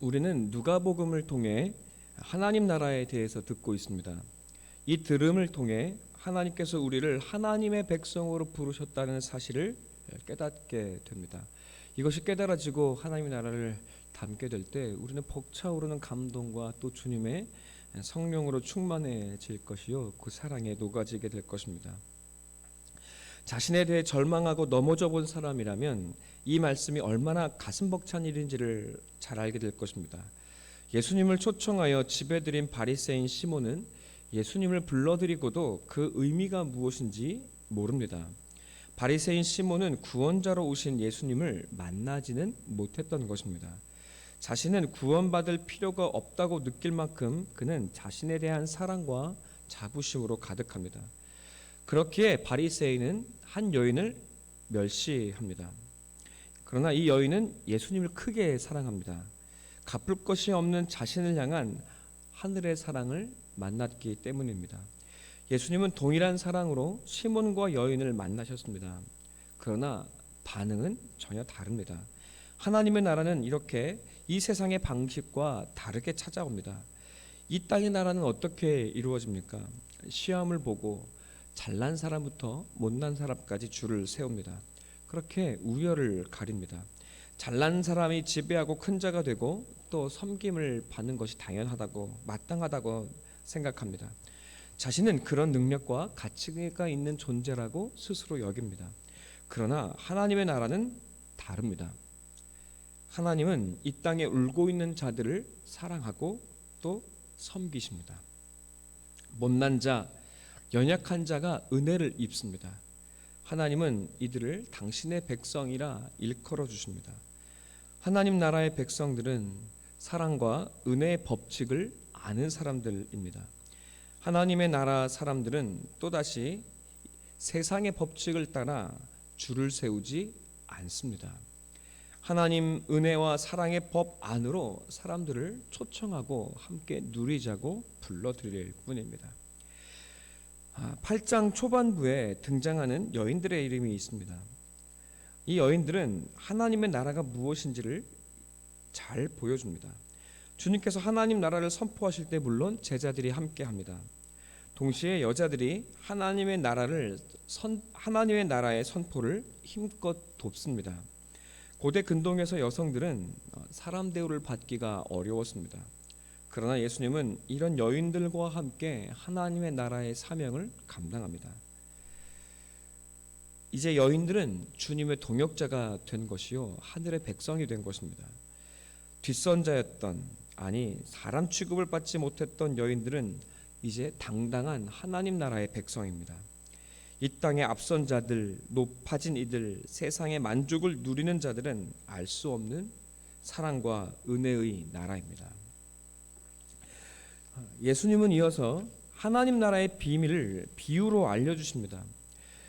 우리는 누가복음을 통해 하나님 나라에 대해서 듣고 있습니다. 이 들음을 통해 하나님께서 우리를 하나님의 백성으로 부르셨다는 사실을 깨닫게 됩니다. 이것이 깨달아지고 하나님의 나라를 담게 될 때 우리는 벅차오르는 감동과 또 주님의 성령으로 충만해질 것이요, 그 사랑에 녹아지게 될 것입니다. 자신에 대해 절망하고 넘어져 본 사람이라면 이 말씀이 얼마나 가슴 벅찬 일인지를 잘 알게 될 것입니다. 예수님을 초청하여 집에 들인 바리새인 시몬은 예수님을 불러들이고도 그 의미가 무엇인지 모릅니다. 바리새인 시몬은 구원자로 오신 예수님을 만나지는 못했던 것입니다. 자신은 구원받을 필요가 없다고 느낄 만큼 그는 자신에 대한 사랑과 자부심으로 가득합니다. 그렇기에 바리새인은 한 여인을 멸시합니다. 그러나 이 여인은 예수님을 크게 사랑합니다. 갚을 것이 없는 자신을 향한 하늘의 사랑을 만났기 때문입니다. 예수님은 동일한 사랑으로 시몬과 여인을 만나셨습니다. 그러나 반응은 전혀 다릅니다. 하나님의 나라는 이렇게 이 세상의 방식과 다르게 찾아옵니다. 이 땅의 나라는 어떻게 이루어집니까? 시험을 보고 잘난 사람부터 못난 사람까지 줄을 세웁니다. 그렇게 우열을 가립니다. 잘난 사람이 지배하고 큰 자가 되고 또 섬김을 받는 것이 당연하다고, 마땅하다고 생각합니다. 자신은 그런 능력과 가치가 있는 존재라고 스스로 여깁니다. 그러나 하나님의 나라는 다릅니다. 하나님은 이 땅에 울고 있는 자들을 사랑하고 또 섬기십니다. 못난 자, 연약한 자가 은혜를 입습니다. 하나님은 이들을 당신의 백성이라 일컬어 주십니다. 하나님 나라의 백성들은 사랑과 은혜의 법칙을 아는 사람들입니다. 하나님의 나라 사람들은 또다시 세상의 법칙을 따라 줄을 세우지 않습니다. 하나님 은혜와 사랑의 법 안으로 사람들을 초청하고 함께 누리자고 불러들일 뿐입니다. 8장 초반부에 등장하는 여인들의 이름이 있습니다. 이 여인들은 하나님의 나라가 무엇인지를 잘 보여줍니다. 주님께서 하나님 나라를 선포하실 때 물론 제자들이 함께합니다. 동시에 여자들이 하나님의 나라의 선포를 힘껏 돕습니다. 고대 근동에서 여성들은 사람 대우를 받기가 어려웠습니다. 그러나 예수님은 이런 여인들과 함께 하나님의 나라의 사명을 감당합니다. 이제 여인들은 주님의 동역자가 된 것이요, 하늘의 백성이 된 것입니다. 뒷선자였던, 사람 취급을 받지 못했던 여인들은 이제 당당한 하나님 나라의 백성입니다. 이 땅의 앞선 자들, 높아진 이들, 세상의 만족을 누리는 자들은 알 수 없는 사랑과 은혜의 나라입니다. 예수님은 이어서 하나님 나라의 비밀을 비유로 알려주십니다.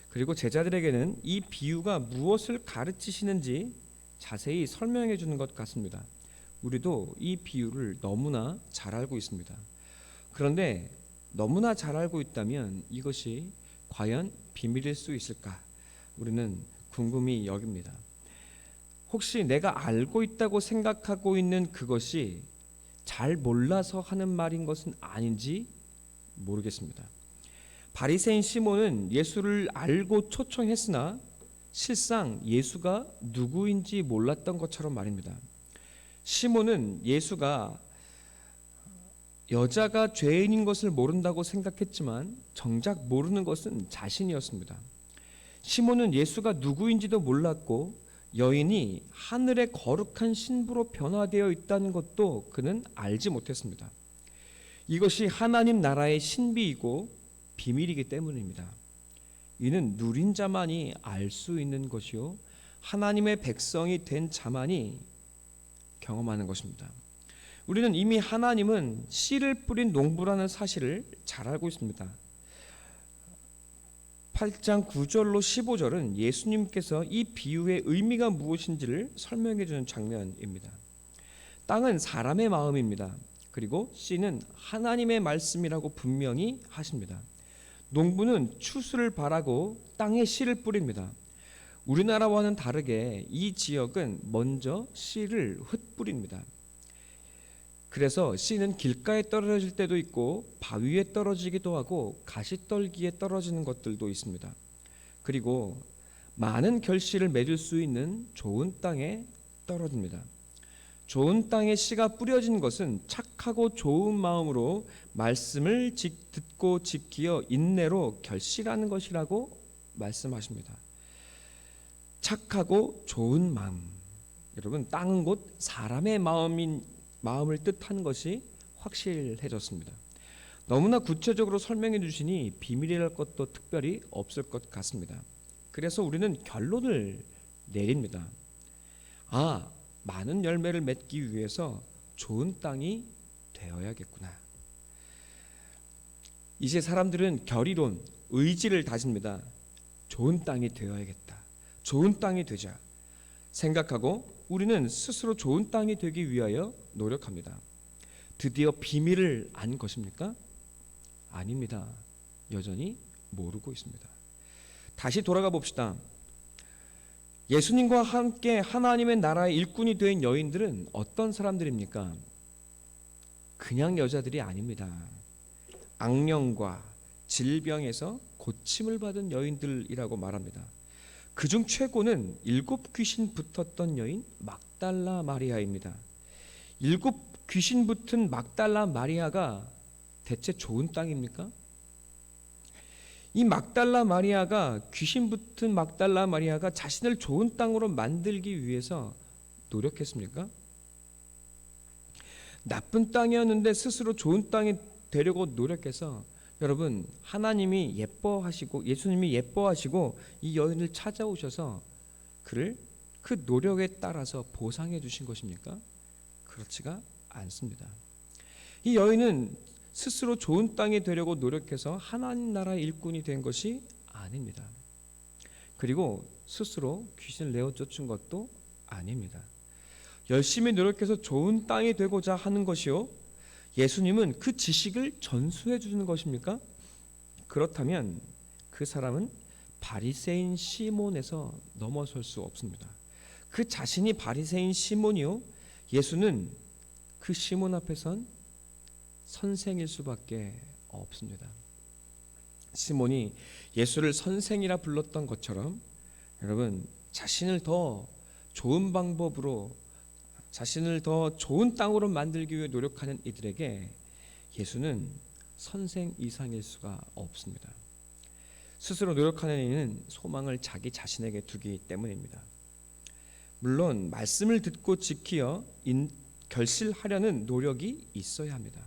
그리고 제자들에게는 이 비유가 무엇을 가르치시는지 자세히 설명해 주는 것 같습니다. 우리도 이 비유를 너무나 잘 알고 있습니다. 그런데 너무나 잘 알고 있다면 이것이 과연 비밀일 수 있을까? 우리는 궁금히 여깁니다. 혹시 내가 알고 있다고 생각하고 있는 그것이 잘 몰라서 하는 말인 것은 아닌지 모르겠습니다. 바리새인 시몬은 예수를 알고 초청했으나 실상 예수가 누구인지 몰랐던 것처럼 말입니다. 시몬은 예수가 여자가 죄인인 것을 모른다고 생각했지만 정작 모르는 것은 자신이었습니다. 시몬은 예수가 누구인지도 몰랐고 여인이 하늘의 거룩한 신부로 변화되어 있다는 것도 그는 알지 못했습니다. 이것이 하나님 나라의 신비이고 비밀이기 때문입니다. 이는 누린 자만이 알 수 있는 것이요, 하나님의 백성이 된 자만이 경험하는 것입니다. 우리는 이미 하나님은 씨를 뿌린 농부라는 사실을 잘 알고 있습니다. 8장 9절로 15절은 예수님께서 이 비유의 의미가 무엇인지를 설명해 주는 장면입니다. 땅은 사람의 마음입니다. 그리고 씨는 하나님의 말씀이라고 분명히 하십니다. 농부는 추수를 바라고 땅에 씨를 뿌립니다. 우리나라와는 다르게 이 지역은 먼저 씨를 흩뿌립니다. 그래서 씨는 길가에 떨어질 때도 있고 바위 위에 떨어지기도 하고 가시떨기에 떨어지는 것들도 있습니다. 그리고 많은 결실을 맺을 수 있는 좋은 땅에 떨어집니다. 좋은 땅에 씨가 뿌려진 것은 착하고 좋은 마음으로 말씀을 듣고 지키어 인내로 결실하는 것이라고 말씀하십니다. 착하고 좋은 마음. 여러분, 땅은 곧 사람의 마음을 뜻하는 것이 확실해졌습니다. 너무나 구체적으로 설명해 주시니 비밀이랄 것도 특별히 없을 것 같습니다. 그래서 우리는 결론을 내립니다. 많은 열매를 맺기 위해서 좋은 땅이 되어야겠구나. 이제 사람들은 결의론, 의지를 다집니다. 좋은 땅이 되어야겠다. 좋은 땅이 되자 생각하고 우리는 스스로 좋은 땅이 되기 위하여 노력합니다. 드디어 비밀을 안 것입니까? 아닙니다. 여전히 모르고 있습니다. 다시 돌아가 봅시다. 예수님과 함께 하나님의 나라의 일꾼이 된 여인들은 어떤 사람들입니까? 그냥 여자들이 아닙니다. 악령과 질병에서 고침을 받은 여인들이라고 말합니다. 그중 최고는 7 귀신 붙었던 여인 막달라 마리아입니다. 7 귀신 붙은 막달라 마리아가 대체 좋은 땅입니까? 이 막달라 마리아가, 귀신 붙은 막달라 마리아가 자신을 좋은 땅으로 만들기 위해서 노력했습니까? 나쁜 땅이었는데 스스로 좋은 땅이 되려고 노력해서, 여러분, 하나님이 예뻐하시고 예수님이 예뻐하시고 이 여인을 찾아오셔서 그를 그 노력에 따라서 보상해 주신 것입니까? 그렇지가 않습니다. 이 여인은 스스로 좋은 땅이 되려고 노력해서 하나님 나라의 일꾼이 된 것이 아닙니다. 그리고 스스로 귀신을 내어 쫓은 것도 아닙니다. 열심히 노력해서 좋은 땅이 되고자 하는 것이요, 예수님은 그 지식을 전수해 주는 것입니까? 그렇다면 그 사람은 바리새인 시몬에서 넘어설 수 없습니다. 그 자신이 바리새인 시몬이요, 예수는 그 시몬 앞에 선 선생일 수밖에 없습니다. 시몬이 예수를 선생이라 불렀던 것처럼, 여러분, 자신을 더 좋은 방법으로, 자신을 더 좋은 땅으로 만들기 위해 노력하는 이들에게 예수는 선생 이상일 수가 없습니다. 스스로 노력하는 이는 소망을 자기 자신에게 두기 때문입니다. 물론 말씀을 듣고 지키어 결실하려는 노력이 있어야 합니다.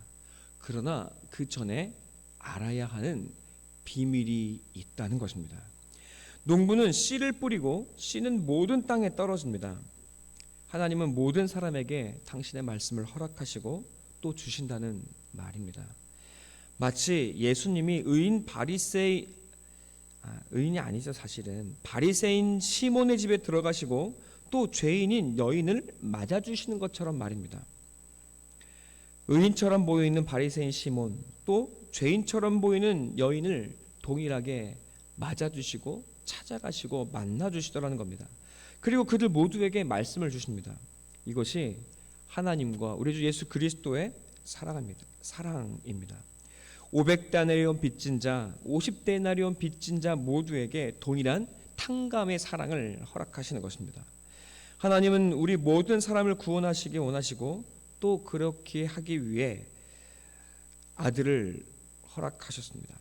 그러나 그 전에 알아야 하는 비밀이 있다는 것입니다. 농부는 씨를 뿌리고 씨는 모든 땅에 떨어집니다. 하나님은 모든 사람에게 당신의 말씀을 허락하시고 또 주신다는 말입니다. 마치 예수님이 의인이 아니죠, 사실은 바리새인 시몬의 집에 들어가시고 또 죄인인 여인을 맞아주시는 것처럼 말입니다. 의인처럼 보이는 바리새인 시몬, 또 죄인처럼 보이는 여인을 동일하게 맞아주시고 찾아가시고 만나주시더라는 겁니다. 그리고 그들 모두에게 말씀을 주십니다. 이것이 하나님과 우리 주 예수 그리스도의 사랑입니다. 500데나리온 빚진 자, 50데나리온 빚진 자 모두에게 동일한 탕감의 사랑을 허락하시는 것입니다. 하나님은 우리 모든 사람을 구원하시기 원하시고 또 그렇게 하기 위해 아들을 허락하셨습니다.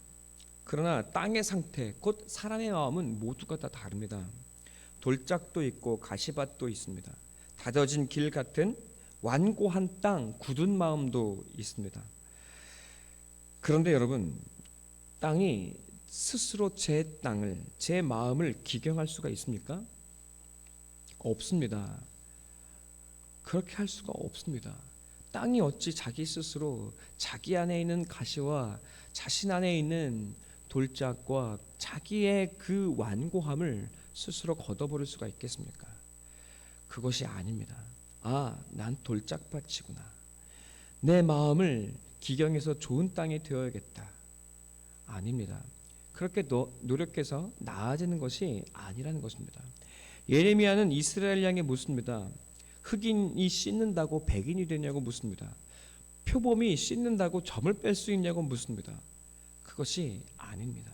그러나 땅의 상태, 곧 사람의 마음은 모두가 다 다릅니다. 돌짝도 있고 가시밭도 있습니다. 다져진 길 같은 완고한 땅, 굳은 마음도 있습니다. 그런데 여러분, 땅이 스스로 제 마음을 기경할 수가 있습니까? 없습니다. 그렇게 할 수가 없습니다. 땅이 어찌 자기 스스로 자기 안에 있는 가시와 자신 안에 있는 돌짝과 자기의 그 완고함을 스스로 걷어버릴 수가 있겠습니까? 그것이 아닙니다. 난 돌짝밭이구나. 내 마음을 기경해서 좋은 땅이 되어야겠다. 아닙니다. 그렇게 노력해서 나아지는 것이 아니라는 것입니다. 예레미야는 이스라엘 향해 묻습니다. 흑인이 씻는다고 백인이 되냐고 묻습니다. 표범이 씻는다고 점을 뺄 수 있냐고 묻습니다. 그것이 아닙니다.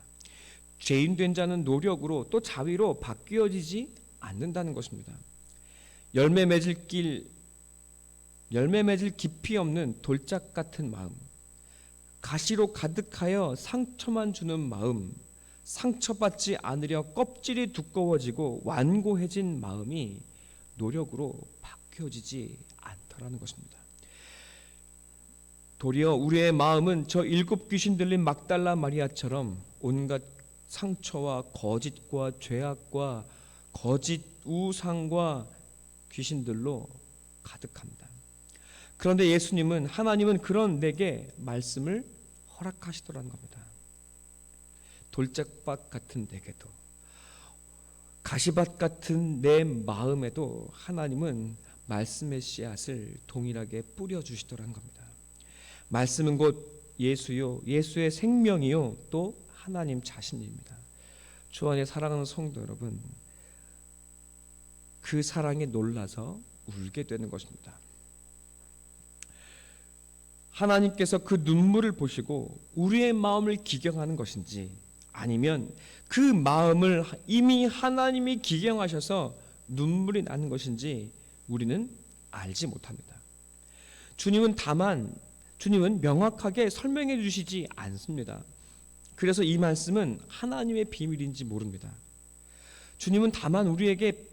죄인 된 자는 노력으로 또 자위로 바뀌어지지 않는다는 것입니다. 열매 맺을 깊이 없는 돌짝 같은 마음, 가시로 가득하여 상처만 주는 마음, 상처받지 않으려 껍질이 두꺼워지고 완고해진 마음이 노력으로 바뀌어지지 않더라는 것입니다. 도리어 우리의 마음은 저 7 귀신 들린 막달라 마리아처럼 온갖 상처와 거짓과 죄악과 거짓 우상과 귀신들로 가득합니다. 그런데 예수님은, 하나님은 그런 내게 말씀을 허락하시더라는 겁니다. 돌짝밭 같은 내게도, 가시밭 같은 내 마음에도 하나님은 말씀의 씨앗을 동일하게 뿌려주시더라는 겁니다. 말씀은 곧 예수요, 예수의 생명이요, 또 하나님 자신입니다. 주 안에 사랑하는 성도 여러분, 그 사랑에 놀라서 울게 되는 것입니다. 하나님께서 그 눈물을 보시고 우리의 마음을 기경하는 것인지, 아니면 그 마음을 이미 하나님이 기경하셔서 눈물이 나는 것인지 우리는 알지 못합니다. 주님은 명확하게 설명해 주시지 않습니다. 그래서 이 말씀은 하나님의 비밀인지 모릅니다. 주님은 다만 우리에게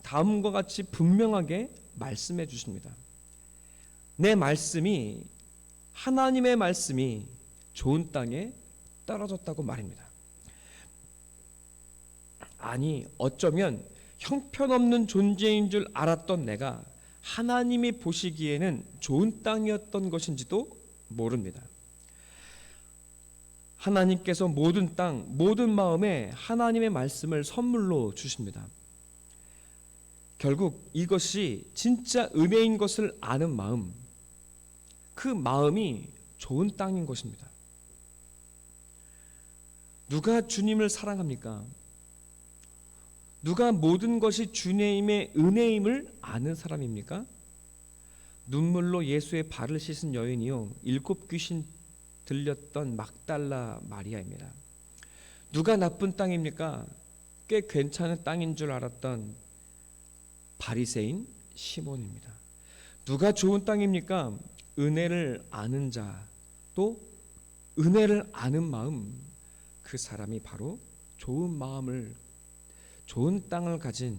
다음과 같이 분명하게 말씀해 주십니다. 내 말씀이, 하나님의 말씀이 좋은 땅에 떨어졌다고 말입니다. 아니, 어쩌면 형편없는 존재인 줄 알았던 내가 하나님이 보시기에는 좋은 땅이었던 것인지도 모릅니다. 하나님께서 모든 땅, 모든 마음에 하나님의 말씀을 선물로 주십니다. 결국 이것이 진짜 은혜인 것을 아는 마음, 그 마음이 좋은 땅인 것입니다. 누가 주님을 사랑합니까? 누가 모든 것이 주님의 은혜임을 아는 사람입니까? 눈물로 예수의 발을 씻은 여인이요, 7 귀신 들렸던 막달라 마리아입니다. 누가 나쁜 땅입니까? 꽤 괜찮은 땅인 줄 알았던 바리새인 시몬입니다. 누가 좋은 땅입니까? 은혜를 아는 자, 또 은혜를 아는 마음, 그 사람이 바로 좋은 땅을 가진,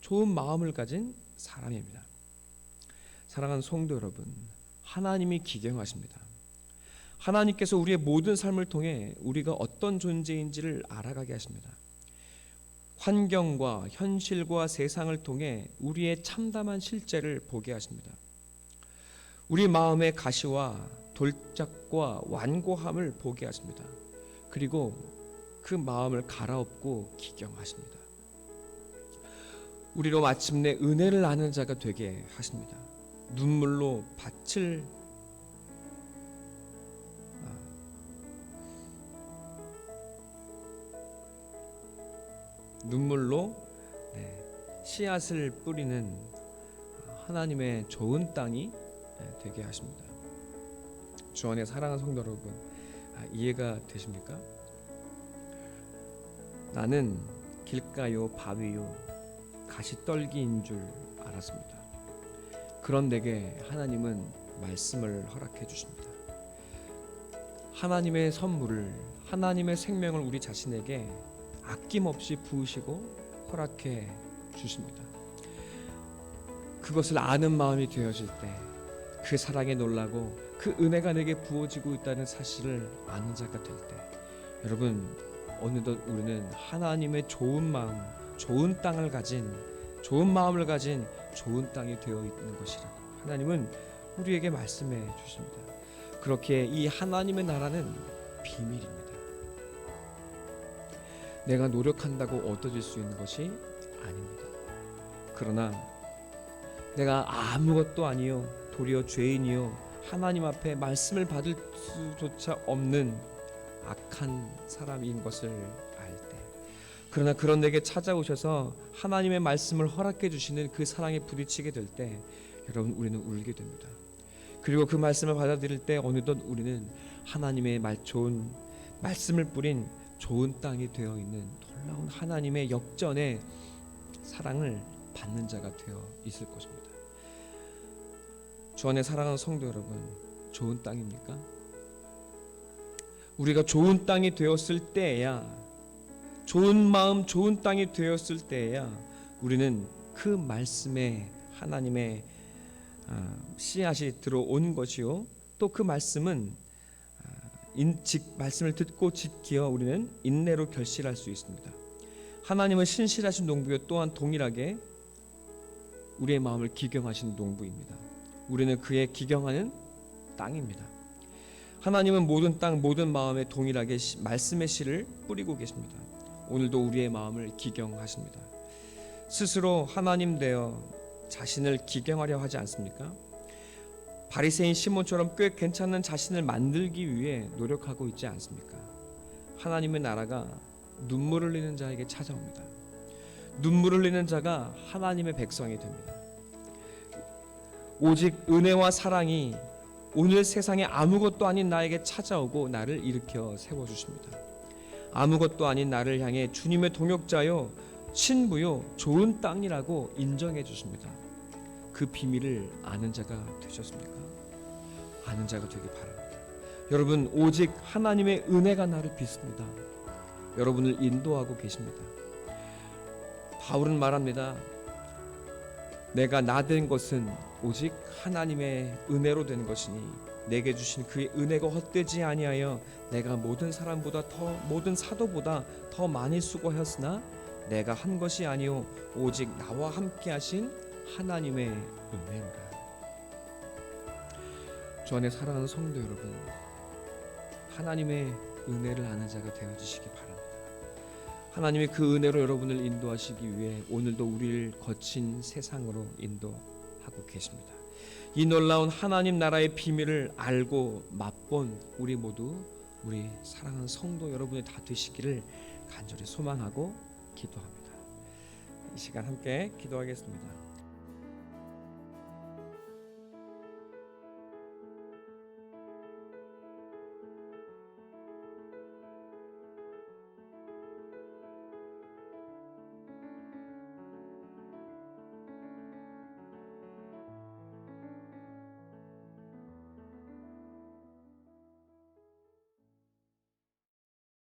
좋은 마음을 가진 사람입니다. 사랑하는 성도 여러분, 하나님이 기경하십니다. 하나님께서 우리의 모든 삶을 통해 우리가 어떤 존재인지를 알아가게 하십니다. 환경과 현실과 세상을 통해 우리의 참담한 실제를 보게 하십니다. 우리 마음의 가시와 돌짝과 완고함을 보게 하십니다. 그리고 그 마음을 갈아엎고 기경하십니다. 우리로 마침내 은혜를 아는 자가 되게 하십니다. 눈물로 씨앗을 뿌리는 하나님의 좋은 땅이 되게 하십니다. 주 안에 사랑하는 성도 여러분, 이해가 되십니까? 나는 길가요 바위요 가시떨기인 줄 알았습니다. 그런 내게 하나님은 말씀을 허락해 주십니다. 하나님의 선물을, 하나님의 생명을 우리 자신에게 아낌없이 부으시고 허락해 주십니다. 그것을 아는 마음이 되어질 때 그 사랑에 놀라고 그 은혜가 내게 부어지고 있다는 사실을 아는 자가 될 때, 여러분, 어느덧 우리는 하나님의 좋은 마음, 좋은 땅을 가진, 좋은 마음을 가진 좋은 땅이 되어 있는 것이라고 하나님은 우리에게 말씀해 주십니다. 그렇게 이 하나님의 나라는 비밀입니다. 내가 노력한다고 얻어질 수 있는 것이 아닙니다. 그러나 내가 아무것도 아니요, 도리어 죄인이요, 하나님 앞에 말씀을 받을 수조차 없는 악한 사람인 것을 알 때, 그러나 그런 내게 찾아오셔서 하나님의 말씀을 허락해 주시는 그 사랑에 부딪히게 될 때, 여러분, 우리는 울게 됩니다. 그리고 그 말씀을 받아들일 때 어느덧 우리는 하나님의 좋은 말씀을 뿌린 좋은 땅이 되어 있는 놀라운 하나님의 역전의 사랑을 받는 자가 되어 있을 것입니다. 주 안에 사랑하는 성도 여러분, 좋은 땅입니까? 우리가 좋은 땅이 되었을 때야, 좋은 마음, 좋은 땅이 되었을 때야 우리는 그 말씀에 하나님의 씨앗이 들어온 것이요, 또 그 말씀은 말씀을 듣고 지키어 우리는 인내로 결실할 수 있습니다. 하나님은 신실하신 농부요, 또한 동일하게 우리의 마음을 기경하신 농부입니다. 우리는 그의 기경하는 땅입니다. 하나님은 모든 땅, 모든 마음에 동일하게 말씀의 씨를 뿌리고 계십니다. 오늘도 우리의 마음을 기경하십니다. 스스로 하나님 되어 자신을 기경하려 하지 않습니까? 바리새인 시몬처럼 꽤 괜찮은 자신을 만들기 위해 노력하고 있지 않습니까? 하나님의 나라가 눈물 흘리는 자에게 찾아옵니다. 눈물 흘리는 자가 하나님의 백성이 됩니다. 오직 은혜와 사랑이 오늘 세상에 아무것도 아닌 나에게 찾아오고 나를 일으켜 세워주십니다. 아무것도 아닌 나를 향해 주님의 동역자요, 친부요, 좋은 땅이라고 인정해 주십니다. 그 비밀을 아는 자가 되셨습니까? 아는 자가 되길 바랍니다. 여러분, 오직 하나님의 은혜가 나를 빚습니다. 여러분을 인도하고 계십니다. 바울은 말합니다. 내가 나 된 것은 오직 하나님의 은혜로 된 것이니 내게 주신 그의 은혜가 헛되지 아니하여 내가 모든 사도보다 더 많이 수고하였으나 내가 한 것이 아니요 오직 나와 함께 하신 하나님의 은혜로라. 주 안에 사랑하는 성도 여러분, 하나님의 은혜를 아는 자가 되어주시기 바랍니다. 하나님이 그 은혜로 여러분을 인도하시기 위해 오늘도 우리를 거친 세상으로 인도하고 계십니다. 이 놀라운 하나님 나라의 비밀을 알고 맛본 우리 모두, 우리 사랑하는 성도 여러분이 다 되시기를 간절히 소망하고 기도합니다. 이 시간 함께 기도하겠습니다.